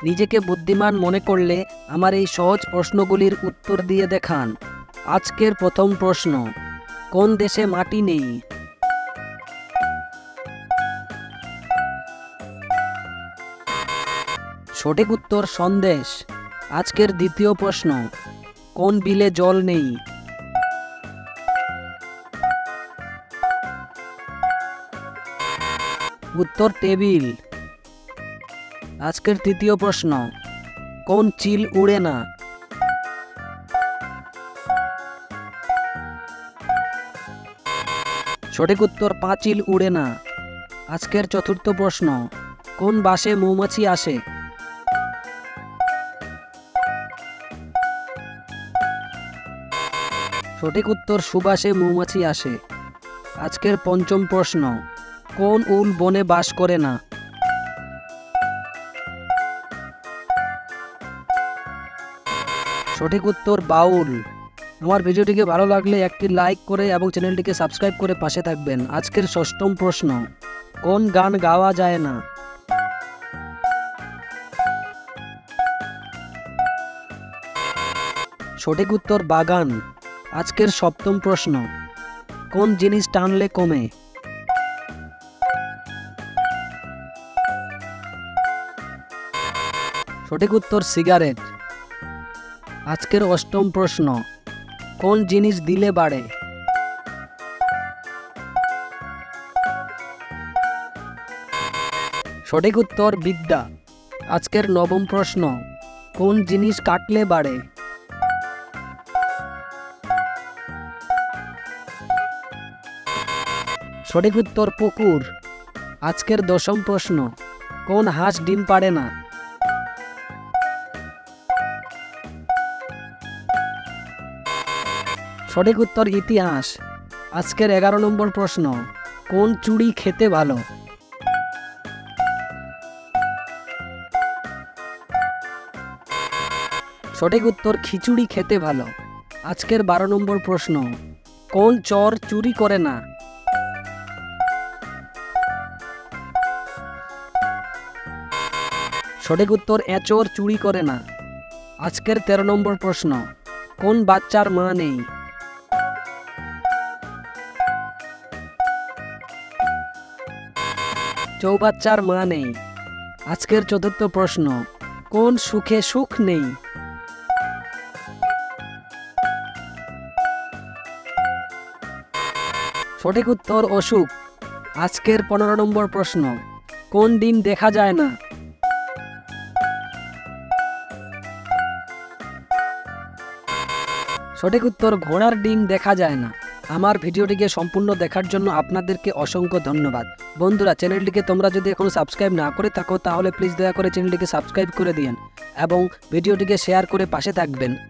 নিজেকে বুদ্ধিমান মনে করলে আমার এই সহজ প্রশ্নগুলির উত্তর দিয়ে দেখান। আজকের প্রথম প্রশ্ন, কোন দেশে মাটি নেই? সঠিক উত্তর সন্দেশ। আজকের দ্বিতীয় প্রশ্ন, কোন বিলে জল নেই? উত্তর টেবিল। আজকের তৃতীয় প্রশ্ন, কোন চিল উড়ে না? সঠিক উত্তর পাঁচিল উড়ে না। আজকের চতুর্থ প্রশ্ন, কোন বাসে মৌমাছি আসে? সঠিক উত্তর সুবাসে মৌমাছি আসে। আজকের পঞ্চম প্রশ্ন, কোন উল বনে বাস করে না? সঠিক উত্তর বাউল। আমার ভিডিওটিকে ভালো লাগলে একটি লাইক করে এবং চ্যানেলটিকে সাবস্ক্রাইব করে পাশে থাকবেন। আজকের ষষ্ঠম প্রশ্ন, কোন গান গাওয়া যায় না? সঠিক উত্তর বাগান। আজকের সপ্তম প্রশ্ন, কোন জিনিস টানলে কমে? সঠিক উত্তর সিগারেট। আজকের অষ্টম প্রশ্ন, কোন জিনিস দিলে বাড়ে? সঠিক উত্তর বিদ্যা। আজকের নবম প্রশ্ন, কোন জিনিস কাটলে বাড়ে? সঠিক উত্তর পুকুর। আজকের দশম প্রশ্ন, কোন হাঁস ডিম পাড়ে না? সঠিক উত্তর ইতিহাস। আজকের 11 নম্বর প্রশ্ন, কোন চুড়ি খেতে ভালো? সঠিক উত্তর খিচুড়ি খেতে ভালো। আজকের 12 নম্বর প্রশ্ন, কোন চোর চুরি করে না? সঠিক উত্তর এচোর চুরি করে না। আজকের 13 নম্বর প্রশ্ন, কোন বাচ্চার মা নেই? চৌবাচ্চার মা নেই। আজকের চতুর্থ প্রশ্ন, কোন সুখে সুখ নেই? সঠিক উত্তর অসুখ। আজকের 15 নম্বর প্রশ্ন, কোন ডিম দেখা যায় না? সঠিক উত্তর ঘোড়ার ডিম দেখা যায় না। আমার ভিডিওটিকে সম্পূর্ণ দেখার জন্য আপনাদেরকে অসংখ্য ধন্যবাদ। বন্ধুরা, চ্যানেলটিকে তোমরা যদি এখনো সাবস্ক্রাইব না করে থাকো তাহলে প্লিজ দয়া করে চ্যানেলটিকে সাবস্ক্রাইব করে দিন এবং ভিডিওটিকে শেয়ার করে পাশে থাকবেন।